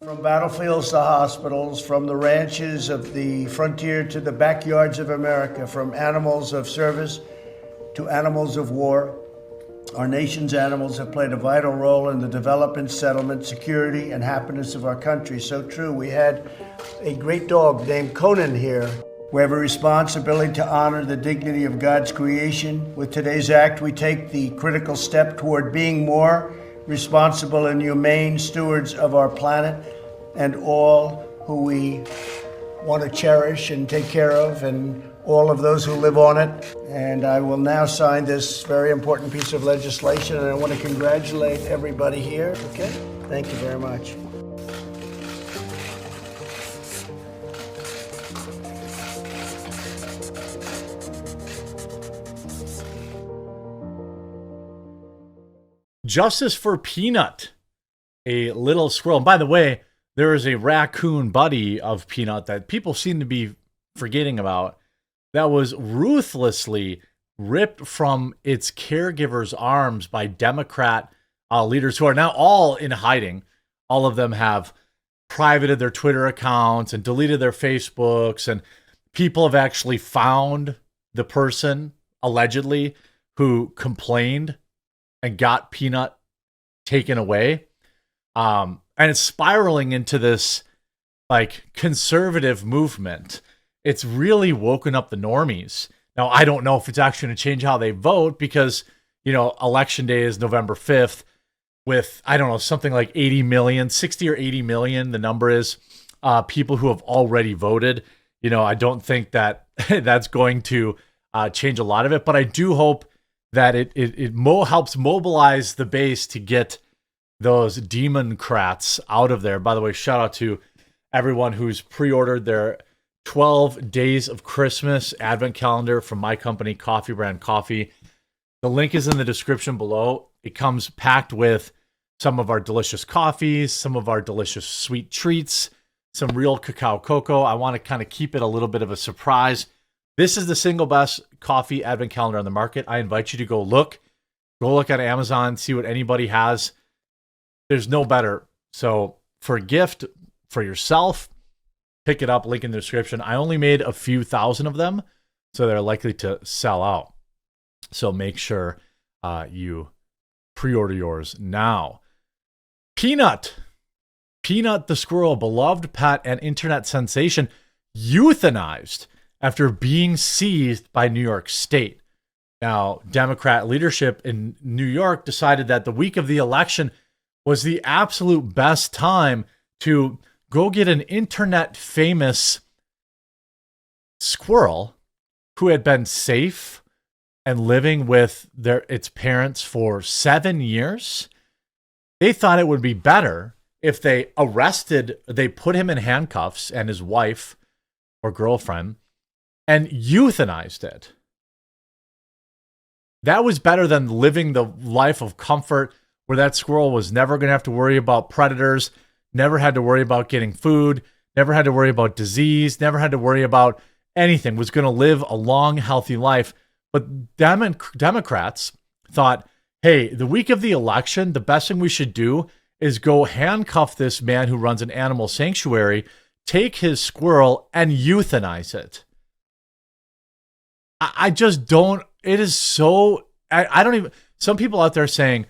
From battlefields to hospitals, from the ranches of the frontier to the backyards of America, from animals of service to animals of war, our nation's animals have played a vital role in the development, settlement, security, and happiness of our country. So true. We had a great dog named Conan here. We have a responsibility to honor the dignity of God's creation. With today's act, we take the critical step toward being more responsible and humane stewards of our planet and all who we want to cherish and take care of, and all of those who live on it. And I will now sign this very important piece of legislation, and I want to congratulate everybody here. Okay? Thank you very much. Justice for Peanut, a little squirrel. And by the way, there is a raccoon buddy of Peanut that people seem to be forgetting about that was ruthlessly ripped from its caregiver's arms by Democrat leaders who are now all in hiding. All of them have privated their Twitter accounts and deleted their Facebooks, and people have actually found the person, allegedly, who complained and got Peanut taken away. And it's spiraling into this like conservative movement. It's really woken up the normies. Now, I don't know if it's actually going to change how they vote because, you know, election day is November 5th with, I don't know, something like 80 million, 60 or 80 million, the number is, people who have already voted. You know, I don't think that that's going to change a lot of it, but I do hope that it helps mobilize the base to get those Democrats out of there. By the way, shout out to everyone who's pre-ordered their 12 Days of Christmas Advent calendar from my company, Coffee Brand Coffee. The link is in the description below. It comes packed with some of our delicious coffees, some of our delicious sweet treats, some real cacao cocoa. I want to kind of keep it a little bit of a surprise. This is the single best coffee advent calendar on the market. I invite you to go look on Amazon, see what anybody has. There's no better. So for a gift for yourself, pick it up, link in the description. I only made a few thousand of them, so they're likely to sell out. So make sure you pre-order yours now. Peanut the squirrel, beloved pet and internet sensation, euthanized after being seized by New York State. Now, Democrat leadership in New York decided that the week of the election was the absolute best time to go get an internet famous squirrel who had been safe and living with its parents for 7 years. They thought it would be better if they put him in handcuffs and his wife or girlfriend and euthanized it. That was better than living the life of comfort where that squirrel was never going to have to worry about predators, never had to worry about getting food, never had to worry about disease, never had to worry about anything, was going to live a long, healthy life. But Democrats thought, hey, the week of the election, the best thing we should do is go handcuff this man who runs an animal sanctuary, take his squirrel, and euthanize it. I just don't, it is so, I don't even, some people out there saying,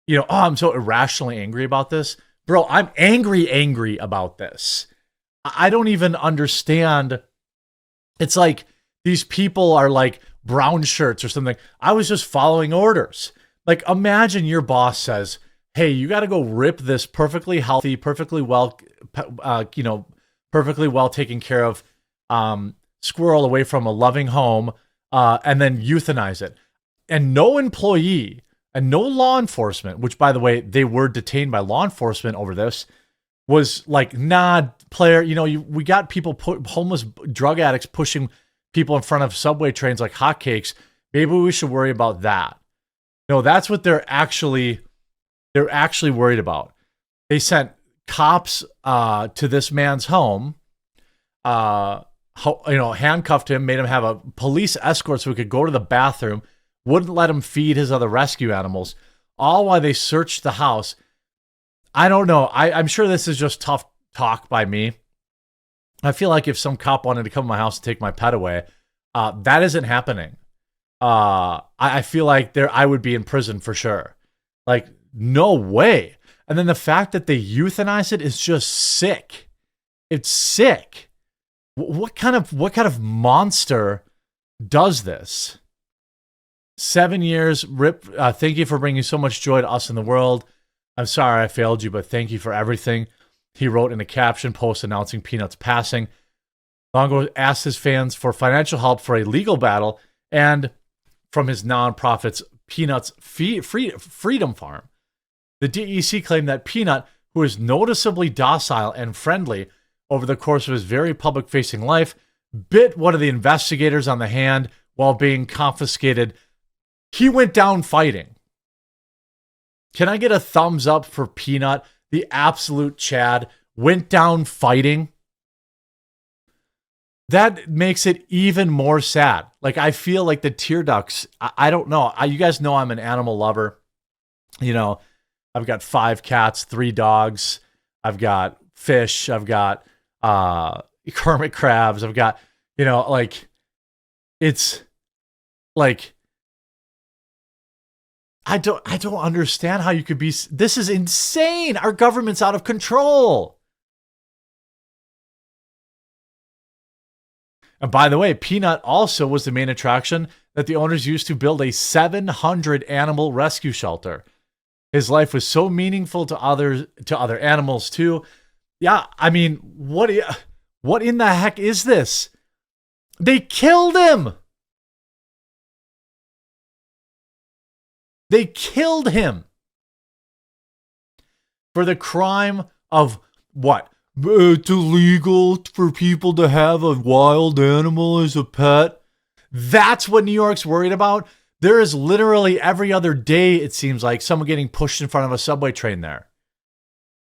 you know, oh, I'm so irrationally angry about this. Bro, I'm angry about this. I don't even understand. It's like these people are like brown shirts or something. I was just following orders. Like, imagine your boss says, hey, you got to go rip this perfectly healthy, perfectly well taken care of squirrel away from a loving home, and then euthanize it. And no employee and no law enforcement, which, by the way, they were detained by law enforcement over this, was like, nah, player, you know, we got people, homeless drug addicts pushing people in front of subway trains like hotcakes. Maybe we should worry about that. No, that's what they're actually worried about. They sent cops to this man's home, handcuffed him, made him have a police escort so he could go to the bathroom, wouldn't let him feed his other rescue animals, all while they searched the house. I don't know. I'm sure this is just tough talk by me. I feel like if some cop wanted to come to my house and take my pet away, that isn't happening. I feel like I would be in prison for sure. Like, no way. And then the fact that they euthanize it is just sick. It's sick. What kind of monster does this? 7 years, Rip. Thank you for bringing so much joy to us in the world. I'm sorry I failed you, but thank you for everything. He wrote in a caption post announcing Peanut's passing. Longo asked his fans for financial help for a legal battle and from his nonprofit's Peanut's Freedom Farm. The DEC claimed that Peanut, who is noticeably docile and friendly over the course of his very public-facing life, bit one of the investigators on the hand while being confiscated. He went down fighting. Can I get a thumbs up for Peanut? The absolute Chad went down fighting. That makes it even more sad. Like, I feel like the tear ducts, I don't know. You guys know I'm an animal lover. You know, I've got 5 cats, 3 dogs. I've got fish. I've got hermit crabs. I've got, you know, like, it's like, I don't understand how you could be. This is insane. Our government's out of control. And by the way, Peanut also was the main attraction that the owners used to build a 700 animal rescue shelter. His life was so meaningful to other animals too. Yeah, I mean, what in the heck is this? They killed him. They killed him for the crime of what? It's illegal for people to have a wild animal as a pet. That's what New York's worried about. There is literally every other day, it seems like, someone getting pushed in front of a subway train there.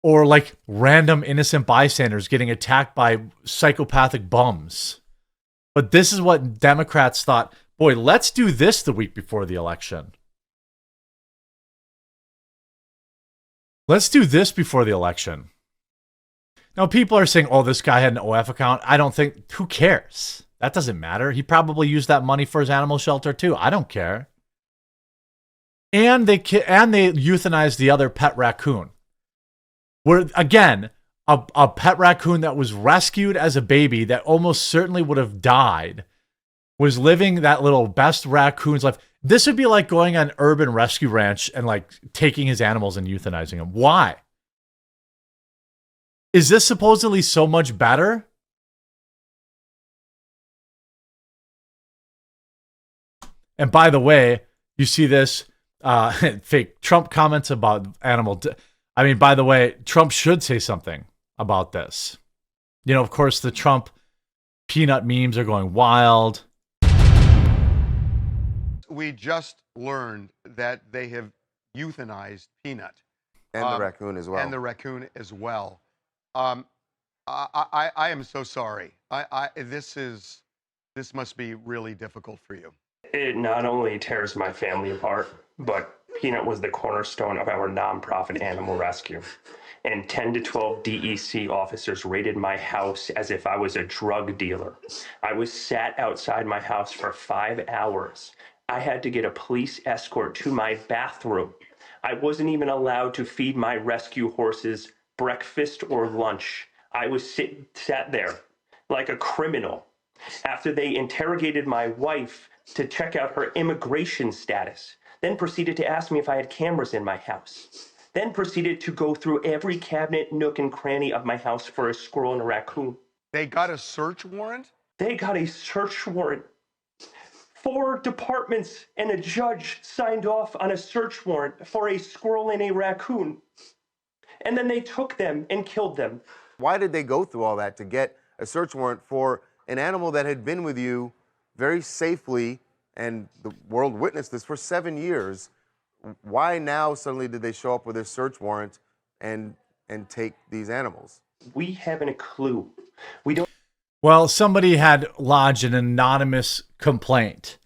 Or like random innocent bystanders getting attacked by psychopathic bums. But this is what Democrats thought, boy, let's do this the week before the election. Let's do this before the election. Now, people are saying, oh, this guy had an OF account. I don't think, who cares? That doesn't matter. He probably used that money for his animal shelter too. I don't care. And they euthanized the other pet raccoon. Where, again, a pet raccoon that was rescued as a baby that almost certainly would have died was living that little best raccoon's life. This would be like going on Urban Rescue Ranch and like taking his animals and euthanizing them. Why? Is this supposedly so much better? And by the way, you see this fake Trump comments about animal. I mean, by the way, Trump should say something about this. You know, of course, the Trump Peanut memes are going wild. We just learned that they have euthanized Peanut. And the raccoon as well. And the raccoon as well. I am so sorry. This must be really difficult for you. It not only tears my family apart, but Peanut was the cornerstone of our nonprofit animal rescue. And 10 to 12 DEC officers raided my house as if I was a drug dealer. I was sat outside my house for 5 hours. I had to get a police escort to my bathroom. I wasn't even allowed to feed my rescue horses breakfast or lunch. I was sat there like a criminal after they interrogated my wife to check out her immigration status, then proceeded to ask me if I had cameras in my house, then proceeded to go through every cabinet, nook, and cranny of my house for a squirrel and a raccoon. They got a search warrant? They got a search warrant. 4 departments and a judge signed off on a search warrant for a squirrel and a raccoon. And then they took them and killed them. Why did they go through all that to get a search warrant for an animal that had been with you very safely, and the world witnessed this for 7 years? Why now suddenly did they show up with a search warrant and take these animals? We haven't a clue. We don't. Well, somebody had lodged an anonymous complaint.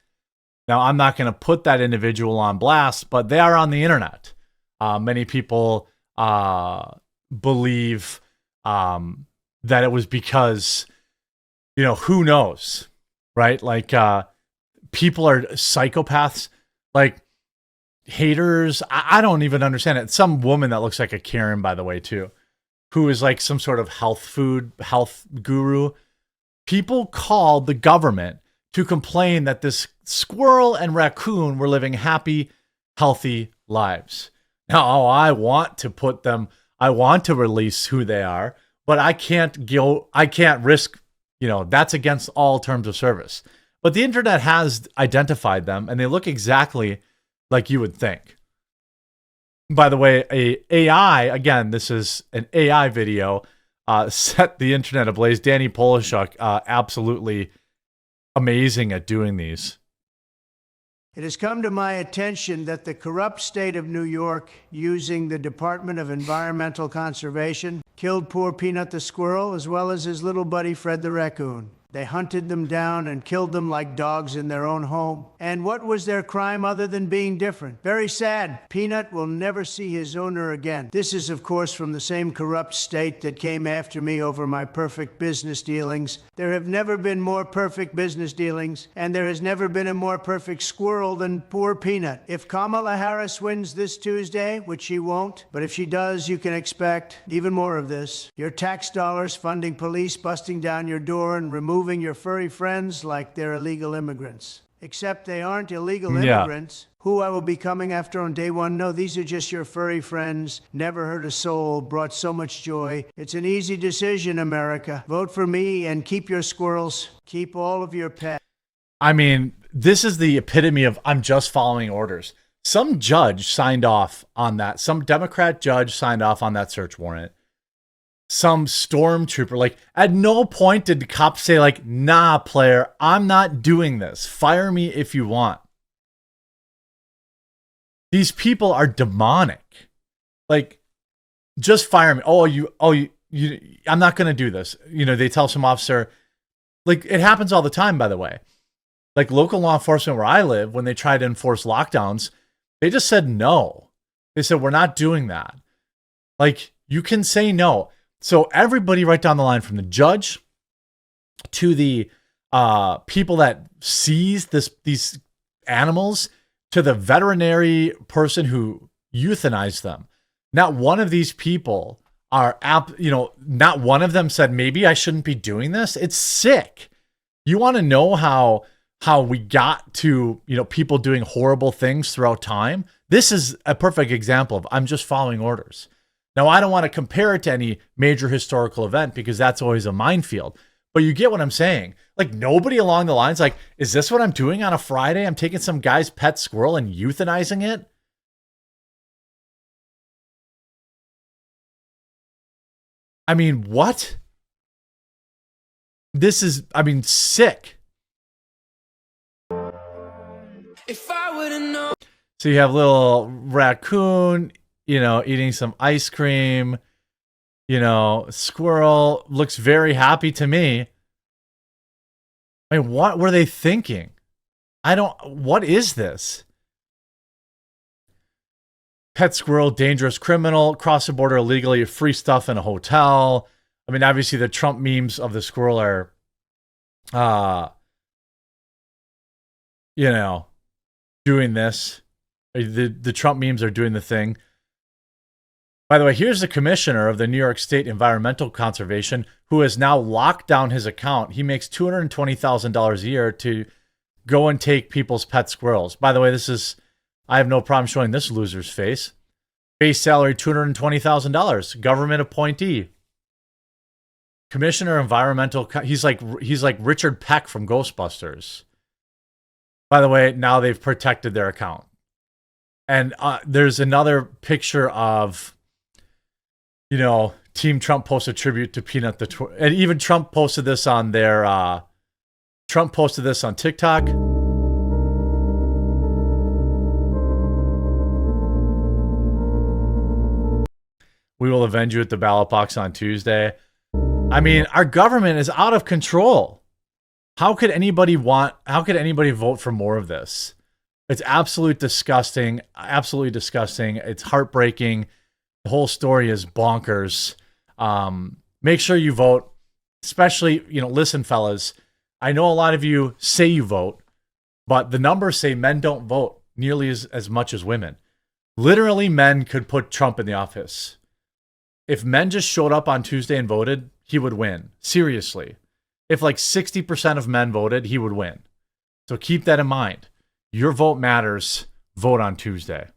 Now, I'm not going to put that individual on blast, but they are on the internet. Many people believe that it was because, who knows, right? Like, people are psychopaths, like haters. I don't even understand it. Some woman that looks like a Karen, by the way, too, who is like some sort of health guru. People called the government to complain that this squirrel and raccoon were living happy, healthy lives. Now, I want to release who they are, but I can't risk, that's against all terms of service. But the internet has identified them, and they look exactly like you would think. By the way, again, this is an AI video, set the internet ablaze. Danny Polishuk, absolutely amazing at doing these. It has come to my attention that the corrupt state of New York, using the Department of Environmental Conservation, killed poor Peanut the squirrel as well as his little buddy Fred the raccoon. They hunted them down and killed them like dogs in their own home. And what was their crime other than being different? Very sad. Peanut will never see his owner again. This is, of course, from the same corrupt state that came after me over my perfect business dealings. There have never been more perfect business dealings, and there has never been a more perfect squirrel than poor Peanut. If Kamala Harris wins this Tuesday, which she won't, but if she does, you can expect even more of this. Your tax dollars funding police busting down your door and removing your furry friends like they're illegal immigrants. Except they aren't illegal immigrants. Who I will be coming after on day one. No, these are just your furry friends. Never hurt a soul, brought so much joy. It's an easy decision, America. Vote for me and keep your squirrels. Keep all of your pets. I mean, this is the epitome of I'm just following orders. Some judge signed off on that. Some Democrat judge signed off on that search warrant. Some stormtrooper, like, at no point did the cops say, like, nah, player, I'm not doing this. Fire me if you want. These people are demonic. Like, just fire me. I'm not going to do this. They tell some officer, like, it happens all the time, by the way. Like, local law enforcement where I live, when they try to enforce lockdowns, they just said no. They said, we're not doing that. Like, you can say no. So everybody right down the line, from the judge to the people that seize these animals, to the veterinary person who euthanized them. Not one of these people not one of them said, maybe I shouldn't be doing this. It's sick. You want to know how we got to, people doing horrible things throughout time? This is a perfect example of I'm just following orders. Now, I don't want to compare it to any major historical event because that's always a minefield. But you get what I'm saying. Like, nobody along the lines, like, is this what I'm doing on a Friday? I'm taking some guy's pet squirrel and euthanizing it? I mean, what? This is, sick. If I would've known. So you have little raccoon, eating some ice cream, squirrel looks very happy to me. I mean, what were they thinking? What is this? Pet squirrel, dangerous criminal, cross the border illegally, free stuff in a hotel. I mean, obviously the Trump memes of the squirrel are, doing this. The Trump memes are doing the thing. By the way, here's the commissioner of the New York State Environmental Conservation who has now locked down his account. He makes $220,000 a year to go and take people's pet squirrels. By the way, I have no problem showing this loser's face. Base salary, $220,000. Government appointee. Commissioner Environmental. He's like Richard Peck from Ghostbusters. By the way, now they've protected their account. And there's another picture of, Team Trump posted tribute to Peanut and even Trump posted this on Trump posted this on TikTok. We will avenge you at the ballot box on Tuesday. I mean, our government is out of control. How could anybody vote for more of this? It's absolutely disgusting. It's heartbreaking. The whole story is bonkers. make sure you vote. Especially, listen, fellas, I know a lot of you say you vote, but the numbers say men don't vote nearly as much as women. Literally, men could put Trump in the office. If men just showed up on Tuesday and voted, he would win. Seriously. If like 60% of men voted, he would win. So keep that in mind. Your vote matters. Vote on Tuesday.